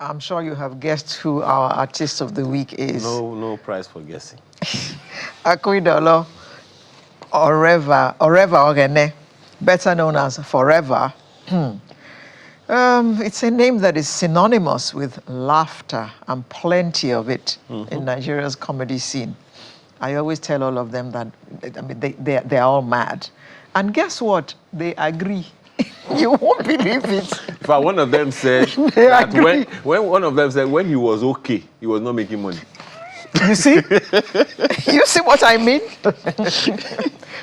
I'm sure you have guessed who our artist of the week is. No prize for guessing. Akudolo Orevaoghene, better known as Forever. It's a name that is synonymous with laughter and plenty of it in Nigeria's comedy scene. I always tell all of them that, I mean, they're all mad. And guess what? They agree. You won't believe it. In fact, one of them said that when he was okay, he was not making money. You see? You see what I mean?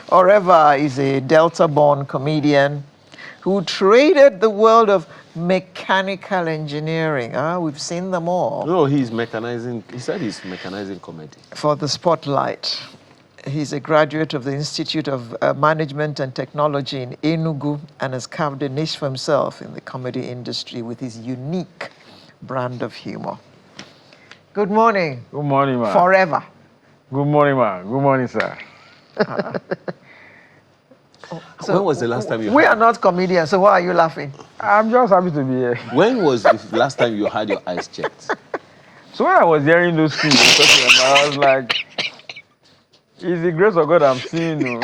Oreva is a Delta-born comedian who traded the world of mechanical engineering. We've seen them all. No, he's mechanizing. He said he's mechanizing comedy. For the spotlight. He's a graduate of the Institute of Management and Technology in Enugu and has carved a niche for himself in the comedy industry with his unique brand of humor. Good morning. Good morning, ma. Forever. Good morning, ma. Good morning, sir. So when was the last time you We are not comedians, so why are you laughing? I'm just happy to be here. When was the last time you had your eyes checked? So when I was hearing those things, I was like, it's the grace of God I'm seeing you.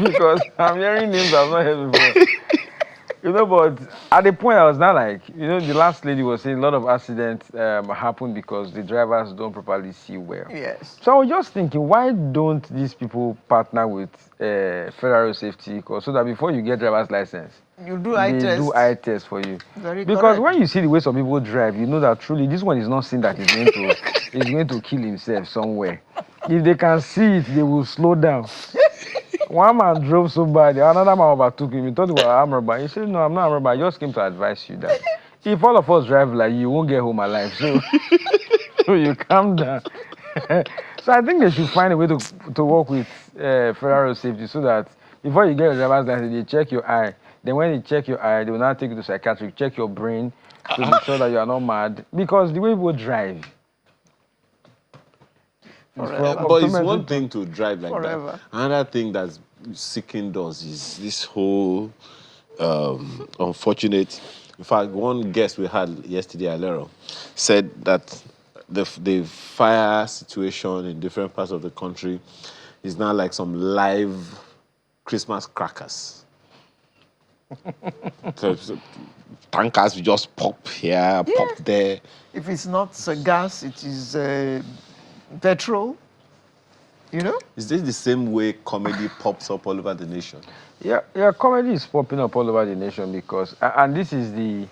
Because I'm hearing names I've not heard before. But at the point I was not like, the last lady was saying a lot of accidents happen because the drivers don't properly see well. Yes. So I was just thinking, why don't these people partner with Federal Safety Corps so that before you get driver's license, You do eye test. do eye test for you. Very Because correct. when you see the way some people drive, you know that truly this one is not seeing that he's going to kill himself somewhere. If they can see it, they will slow down. One man drove so bad, another man overtook him. He thought he was an armed robber. He said, no, I'm not an armed robber. I just came to advise you that if all of us drive like you won't get home alive. So, so you calm down. So I think they should find a way to work with Federal Safety so that before you get your driver's license, they check your eye. Then when they check your eye, they will now take you to psychiatric, check your brain to be sure that you are not mad. Because the way people drive. But it's one thing to drive like Forever. that. Another thing that seeking does is this whole unfortunate. In fact, one guest we had yesterday, Alero, said that the fire situation in different parts of the country is now like some live Christmas crackers. so tankers will just pop here, pop there. If it's not gas, it is petrol. Is this the same way comedy pops up all over the nation? Yeah, comedy is popping up all over the nation because, and this is the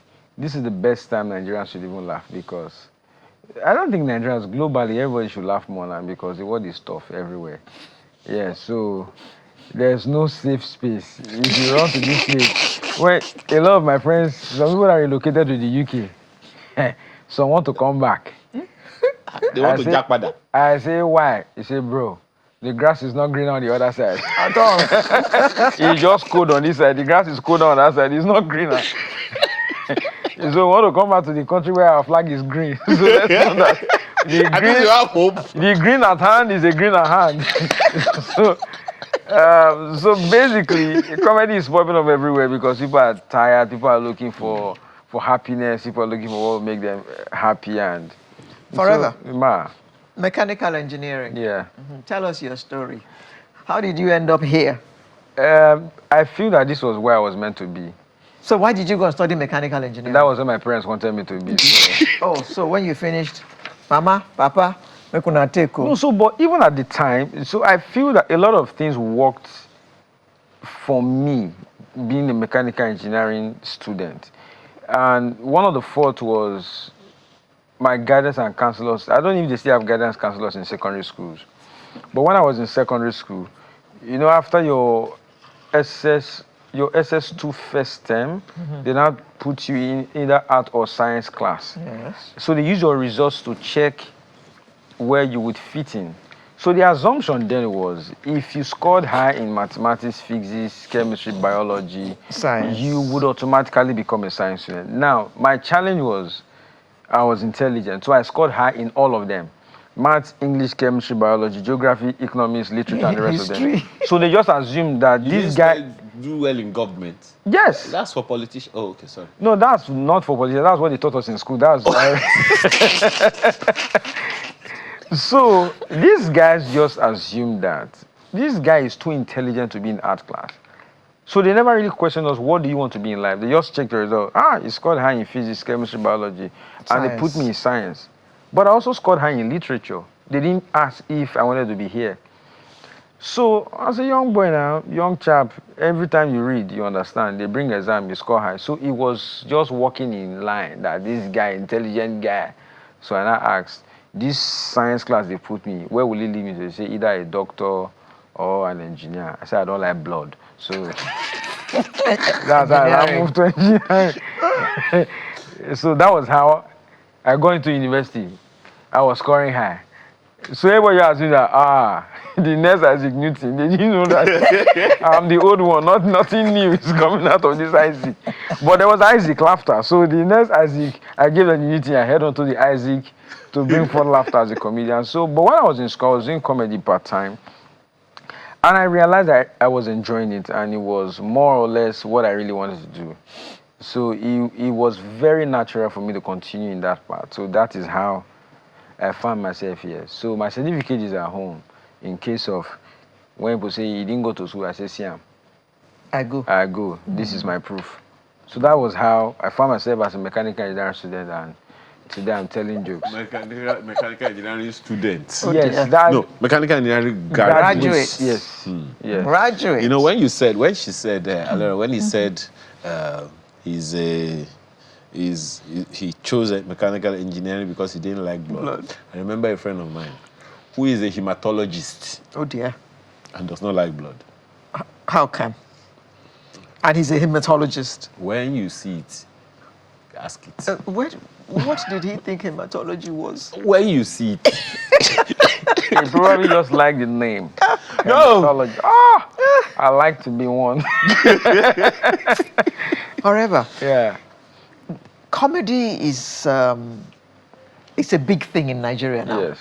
best time Nigerians should even laugh because I don't think Nigerians globally everybody should laugh more now because the world is tough everywhere. Yeah, so there's no safe space. If you run to this place, well, a lot of my friends, some people are relocated to the UK, some want to come back. They want to jackpot. I say, why? He say, bro, the grass is not green on the other side. At all. It's just cold on this side. The grass is cold on that side. It's not greener. So we want to come back to the country where our flag is green. So let's know that You have hope. the green at hand is a green at hand. So basically, comedy is popping up everywhere because people are tired. People are looking for happiness. People are looking for what will make them happy and Forever. So, Mechanical engineering. yeah. Tell us your story. How did you end up here? I feel that this was where I was meant to be. So why did you go and study mechanical engineering? That was where my parents wanted me to be. So. So when you finished, Mama, Papa, we could not take No, but even at the time, so I feel that a lot of things worked for me being a mechanical engineering student. And one of the faults was my guidance and counselors. I don't know if they still have guidance counselors in secondary schools. But when I was in secondary school, after your SS2 first term, they now put you in either art or science class. Yes. So they use your results to check where you would fit in. So the assumption then was if you scored high in mathematics, physics, chemistry, biology, Science. you would automatically become a science student. Now, my challenge was I was intelligent, so I scored high in all of them. Maths, English, chemistry, biology, geography, economics, literature, and the rest of them. So they just assumed that this guy... do well in government. Yes. That's for politicians. Oh, okay, sorry. No, that's not for politics. That's what they taught us in school. That's So these guys just assume that this guy is too intelligent to be in art class. So they never really questioned us, what do you want to be in life? They just checked the result. He scored high in physics, chemistry, biology. And they put me in science. But I also scored high in literature. They didn't ask if I wanted to be here. So as a young boy now, young chap, every time you read, you understand. They bring exam, you score high. So it was just walking in line that this guy, intelligent guy. So I now asked, this science class they put me, where will it lead me to? They say either a doctor or an engineer. I said I don't like blood. So that's how I moved to engineering. So that was how I got into university. I was scoring high. So everybody asked me that, the next Isaac Newton, they didn't know that I'm the old one, nothing new is coming out of this Isaac. But there was Isaac laughter. So the next Isaac, I gave the Newton, I head on to the Isaac to bring forth laughter as a comedian. So, but when I was in school, I was doing comedy part-time. And I realized that I was enjoying it, and it was more or less what I really wanted to do. So it was very natural for me to continue in that part. So that is how I found myself here. So my certificate is at home. In case of when people say you didn't go to school, I say, Siam. I go. Mm-hmm. This is my proof. So that was how I found myself as a mechanical engineering student, and today I'm telling jokes. Mechanical engineering students. Oh, yes. No, mechanical engineering graduates. Yes. Yes. Graduates. You know, when she said, Alera, when he said he chose mechanical engineering because he didn't like blood. I remember a friend of mine who is a hematologist. Oh dear. And does not like blood. How come? And he's a hematologist. When you see it, ask it. What did he think hematology was? When you see it. He probably just liked the name. No. Hematology. I like to be one. However, yeah. Comedy is it's a big thing in Nigeria now. Yes.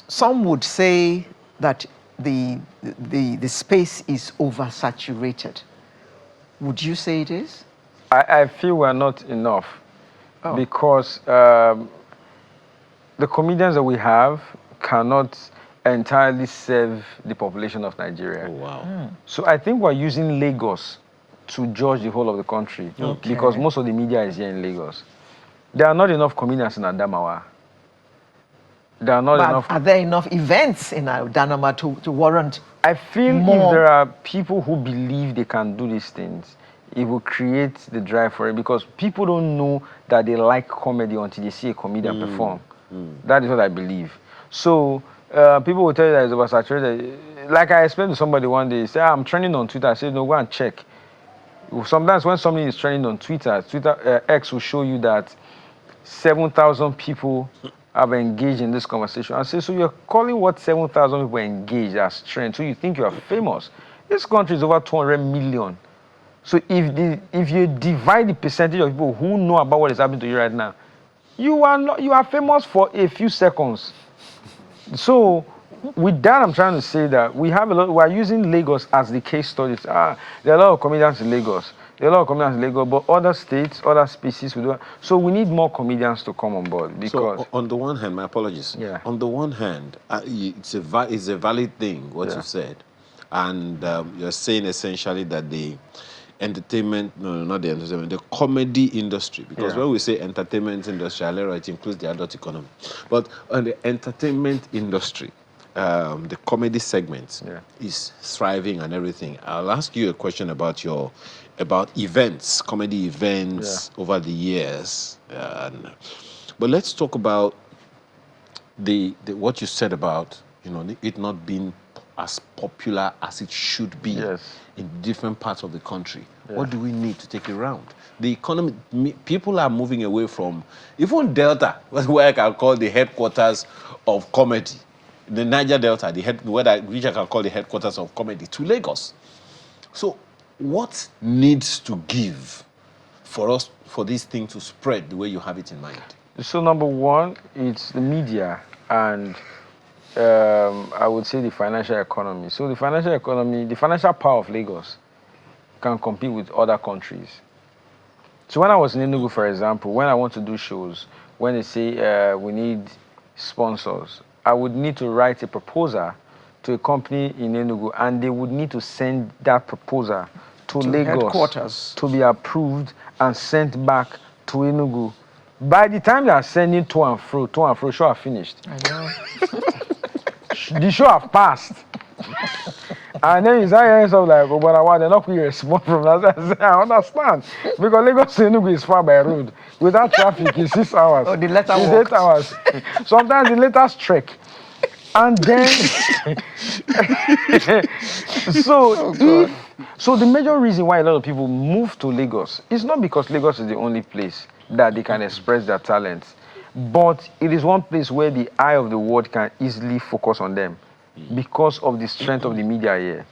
Some would say that the space is oversaturated. Would you say it is? I feel we're not enough because the comedians that we have cannot entirely serve the population of Nigeria. Oh, wow. So I think we're using Lagos to judge the whole of the country because most of the media is here in Lagos. There are not enough comedians in Adamawa. There are not enough. Are there enough events in Adamawa to warrant? I feel more? If there are people who believe they can do these things, it will create the drive for it, because people don't know that they like comedy until they see a comedian perform. That is what I believe. So people will tell you that it's oversaturated. Like I explained to somebody one day, say, I'm trending on Twitter. I said, no, go and check. Sometimes when something is trending on Twitter, X will show you that 7,000 people have engaged in this conversation. I say, so you're calling what 7,000 people engaged as trend, so you think you are famous? This country is over 200 million. So if you divide the percentage of people who know about what is happening to you right now, you are famous for a few seconds. So with that, I'm trying to say that we are using Lagos as the case study. There are a lot of comedians in Lagos. But other states, other species, we don't. So we need more comedians to come on board. Because so on the one hand, my apologies. Yeah. On the one hand, it's a valid thing what you said, and you're saying essentially that the entertainment, not the entertainment, the comedy industry, because when we say entertainment industry, it includes the adult economy. But on the entertainment industry, the comedy segment is thriving and everything. I'll ask you a question about events, comedy events over the years. But let's talk about the what you said about it not being as popular as it should be in different parts of the country. What do we need to take it around? The economy, people are moving away from even Delta, where I can call the headquarters of comedy. The Niger Delta, which I can call the headquarters of comedy, to Lagos. So what needs to give for this thing to spread the way you have it in mind? So number one, it's the media, and I would say the financial economy. So the financial economy, the financial power of Lagos can compete with other countries. So when I was in Enugu, for example, when I want to do shows, when they say we need sponsors, I would need to write a proposal to a company in Enugu, and they would need to send that proposal to Lagos headquarters to be approved and sent back to Enugu. By the time they are sending to and fro, show have finished. I know. The show have passed. And then you start hearing stuff like, oh, but they're not going to respond from that. I say, I understand. Because Lagos to Enugu is far by road. Without traffic, it's 6 hours. Oh, the letter it's walked. 8 hours. Sometimes the letters trek. And then, so the major reason why a lot of people move to Lagos is not because Lagos is the only place that they can express their talents, but it is one place where the eye of the world can easily focus on them because of the strength of the media here.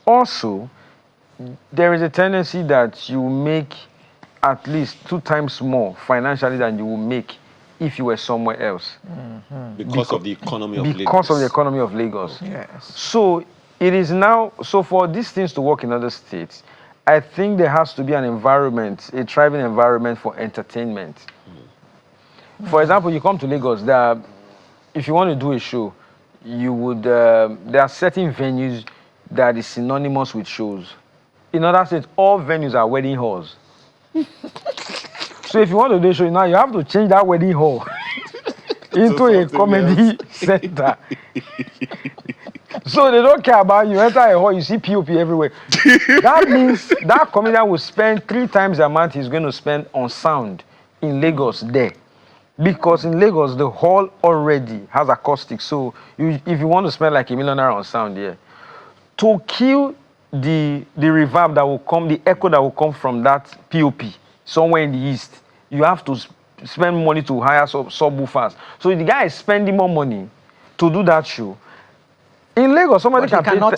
Also, there is a tendency that you make at least 2 times more financially than you will make if you were somewhere else. Because of the economy of Lagos. Because of the economy of Lagos. Yes. So it is now, so for these things to work in other states, I think there has to be an environment, a thriving environment for entertainment. For example, you come to Lagos, if you want to do a show, you would, there are certain venues that is synonymous with shows. In other states, all venues are wedding halls. So if you want to do a show now, you have to change that wedding hall into a comedy center. So they don't care about you. Enter a hall, you see POP everywhere. That means that comedian will spend 3 times the amount he's going to spend on sound in Lagos there. Because in Lagos, the hall already has acoustic. So if you want to spend like $1 million on sound here, to kill the reverb that will come, the echo that will come from that POP somewhere in the east, you have to spend money to hire subwoofers. So the guy is spending more money to do that show. In Lagos, somebody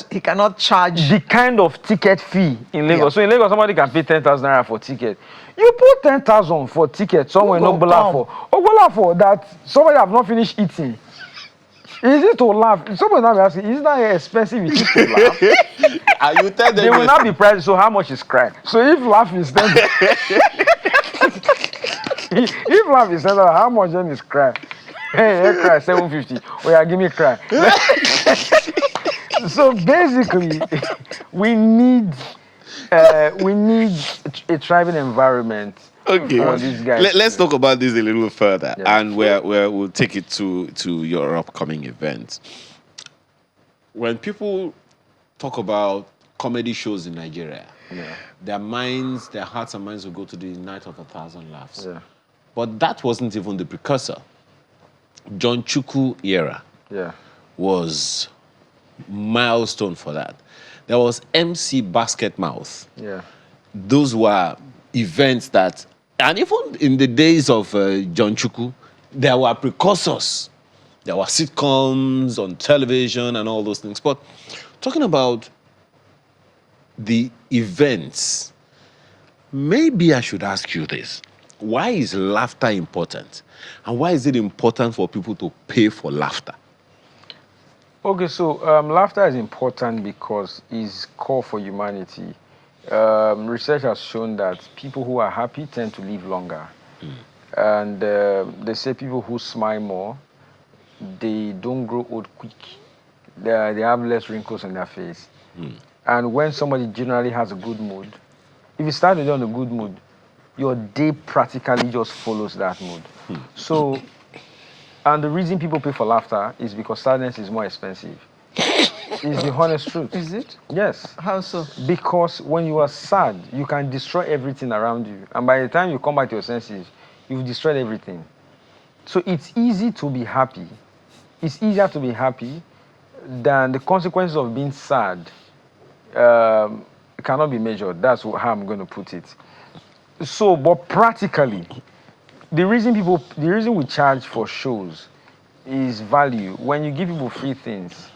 he cannot charge the kind of ticket fee in Lagos. Yeah. So in Lagos, somebody can pay 10,000 naira for ticket. You put 10,000 for ticket somewhere in Obolafo that somebody have not finished eating. Is it to laugh? Somebody now be asking, is that expensive? It is to laugh. And you tell them They will not be priced. So how much is cry? So if laugh is 10, if laugh is 10, how much then is cry? Hey, cry 750. Oh yeah, give me cry. So basically, we need a thriving environment. Okay, for these guys. let's talk about this a little further, Yeah. and we'll take it to your upcoming event. When people talk about comedy shows in Nigeria, their hearts and minds will go to the Night of 1,000 Laughs. Yeah. But that wasn't even the precursor. John Chukwu era was milestone for that. There was MC Basket Mouth. Yeah. Those were events that, and even in the days of John Chukwu, there were precursors. There were sitcoms on television and all those things. But talking about the events, maybe I should ask you this. Why is laughter important? And why is it important for people to pay for laughter? Okay, so laughter is important because it's core for humanity. Research has shown that people who are happy tend to live longer. And they say people who smile more, they don't grow old quick. They have less wrinkles on their face. And when somebody generally has a good mood, if you start with on a good mood, your day practically just follows that mood. So, and the reason people pay for laughter is because sadness is more expensive. It's the honest truth. Is it? Yes. How so? Because when you are sad, you can destroy everything around you. And by the time you come back to your senses, you've destroyed everything. So it's easy to be happy. It's easier to be happy than the consequences of being sad cannot be measured. That's how I'm going to put it. So, but practically, the reason we charge for shows is value. When you give people free things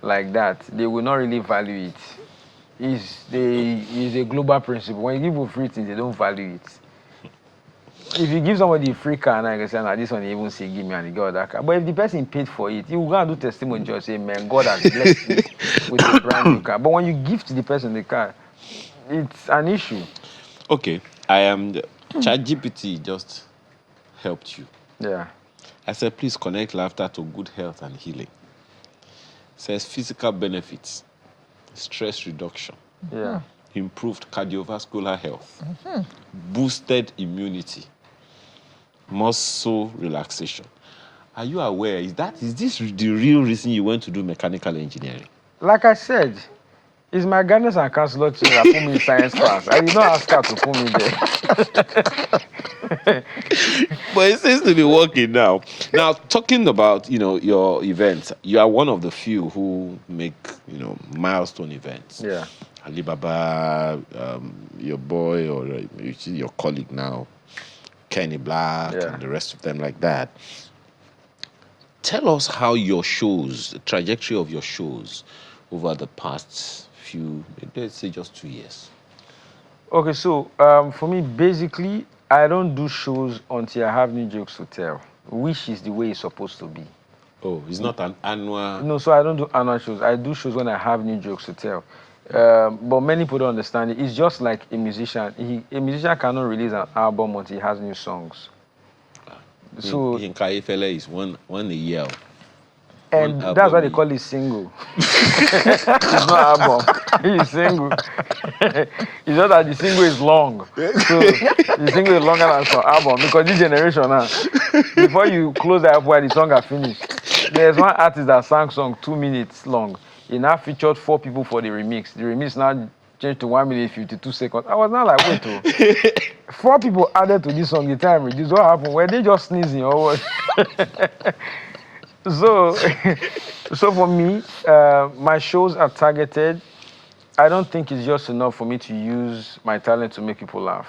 like that, they will not really value it. It's a global principle. When you give people free things, they don't value it. If you give somebody a free car and I can say, nah, this one even say give me and he got that car. But if the person paid for it, you go and do testimony just say, man, God has blessed me with a brand new car. But when you give to the person the car, it's an issue. Okay, I am. ChatGPT just helped you. Yeah. I said, please connect laughter to good health and healing. It says physical benefits, stress reduction, Yeah. improved cardiovascular health, boosted immunity, muscle relaxation. Are you aware? Is this the real reason you went to do mechanical engineering? Like I said, it's my guidance and counselor team that put me in science class. I did not ask her to put me there. But it seems to be working now. Now, talking about, your events, you are one of the few who make, milestone events. Yeah. Alibaba, your boy, or your colleague now, Kenny Black, Yeah. and the rest of them like that. Tell us how your shows, the trajectory of your shows over the past few, let's say just 2 years. Okay, so for me, basically, I don't do shows until I have new jokes to tell, which is the way it's supposed to be. Oh, it's not an annual... No, so I don't do annual shows. I do shows when I have new jokes to tell. But many people don't understand it. It's just like a musician. A musician cannot release an album until he has new songs. So Yinka Efele is one a year. And that's why they call it single. It's not album. It's single. It's not that the single is long. So the single is longer than some album because this generation now, before you close the album, the song are finished. There's one artist that sang song 2 minutes long. He now featured 4 people for the remix. The remix now changed to 1 minute 52 seconds. I was not like, wait, 4 people added to this song. The time reduced. What happened? Were they just sneezing or what? So for me, my shows are targeted. I don't think it's just enough for me to use my talent to make people laugh.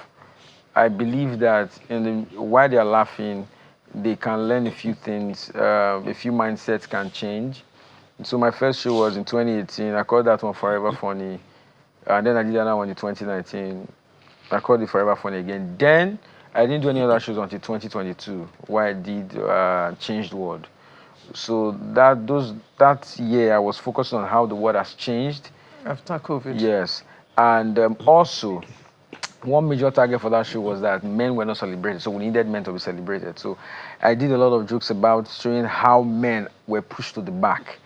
I believe that while they're laughing, they can learn a few things, a few mindsets can change. So my first show was in 2018. I called that one Forever Funny. And then I did another one in 2019. I called it Forever Funny again. Then I didn't do any other shows until 2022, where I did Changed World. So that year I was focused on how the world has changed after COVID. Yes, and also one major target for that show was that men were not celebrated, so we needed men to be celebrated. So I did a lot of jokes about showing how men were pushed to the back.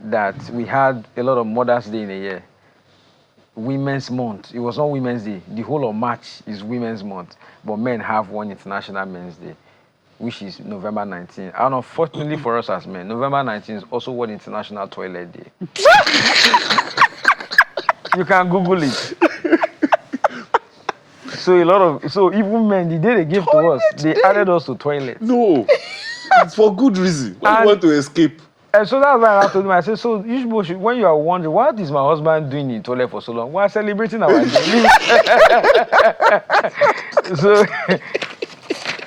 That we had a lot of Mother's Day in a year, Women's Month. It was not Women's Day. The whole of March is Women's Month, but men have one International Men's Day, which is November 19. And unfortunately for us as men, November 19 is also World International Toilet Day. You can Google it. So even men, the day they gave to us, they added us to toilet. No, it's for good reason. When you want to escape. And so that's why I told him, I said, so you should, when you are wondering, what is my husband doing in toilet for so long? We're celebrating our day. So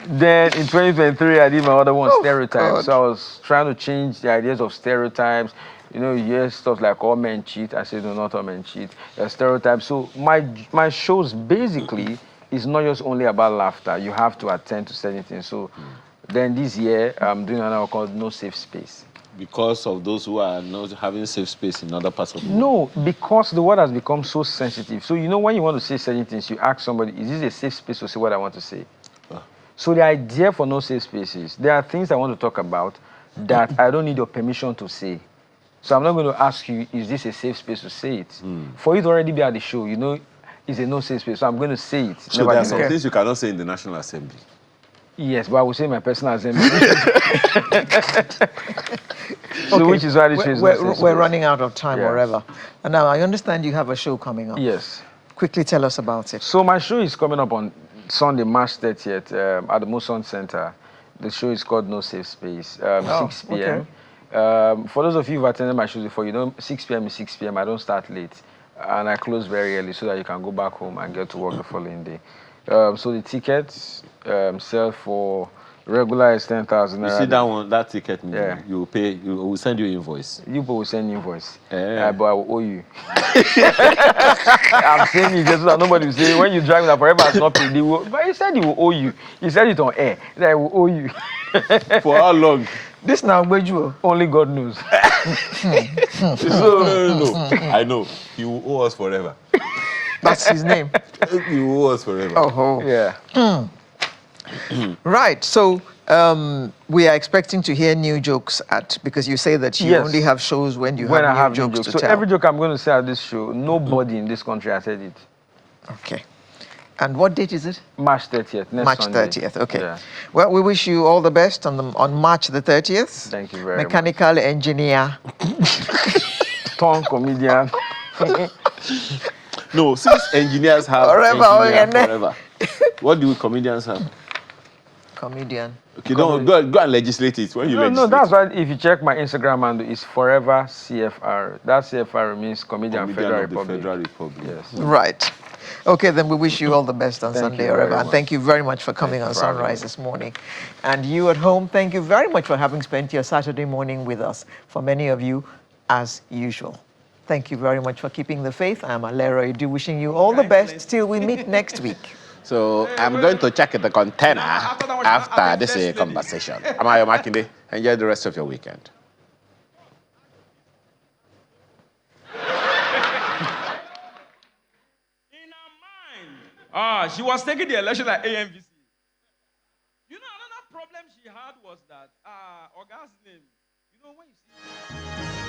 then in 2023, I did my other one, stereotypes. God. So I was trying to change the ideas of stereotypes. You hear stuff like all men cheat. I said, no, not all men cheat. Stereotypes. So my shows basically is not just only about laughter. You have to attend to certain things. So then this year, I'm doing another one called No Safe Space. Because of those who are not having safe space in other parts of the world? No, because the world has become so sensitive. So when you want to say certain things, you ask somebody, is this a safe space to say what I want to say? So the idea for No Safe Spaces, there are things I want to talk about that I don't need your permission to say. So I'm not going to ask you, is this a safe space to say it? For you to already be at the show, it's a no safe space. So I'm going to say it. So there are some things you cannot say in the National Assembly. Yes, but I will say my personal assembly. So which is why this show is we're running out of time, Yes. whatever. And now I understand you have a show coming up. Yes. Quickly tell us about it. So my show is coming up on Sunday, March 30th at the Moson Center. The show is called No Safe Space, 6 p.m. Okay. For those of you who've attended my shows before, 6 p.m. is 6 p.m. I don't start late. And I close very early so that you can go back home and get to work the following day. So the tickets sell for Regular is 10,000. You see that one, that ticket, Yeah. you will pay, you will send you invoice. You people will send invoice. Yeah. But I will owe you. I'm saying it just so that nobody will say, when you drive that forever has not paid. But he said he will owe you. He said it on air. That I will owe you. For how long? This now, Beju. Only God knows. No. I know. He will owe us forever. That's his name. He will owe us forever. Oh. Yeah. Right. So we are expecting to hear new jokes because you say that you Yes. only have shows when you When I have have new new jokes jokes. to So tell. every joke I'm going to say at this show, nobody in this country has said it. Okay. And what date is it? March 30th, next March Sunday. 30th. Okay. Yeah. Well, we wish you all the best on March the 30th. Thank you very much. Mechanical engineer. Tongue comedian. No, since engineers have Orevaoghene. engineer forever, what do comedians have? Comedian. Okay, don't go and legislate it. When you No, legislate, that's why if you check my Instagram handle, it's forever CFR. That CFR means Comedian Federal of the Republic. Federal Republic. Yes. Right. Okay, then we wish you all the best on Thank Sunday, you very Oreva. And much. thank you very much for coming on for having Sunrise me. this morning. And you at home, thank you very much for having spent your Saturday morning with us. For many of you, as usual. Thank you very much for keeping the faith. I'm Alero Edu, wishing you all the best till we meet next week. So I'm going to check the container after this conversation. I'm Ayo Makinde. Enjoy the rest of your weekend. She was taking the election at AMVC. You know, another problem she had was that, Oga's name, you know, when you see...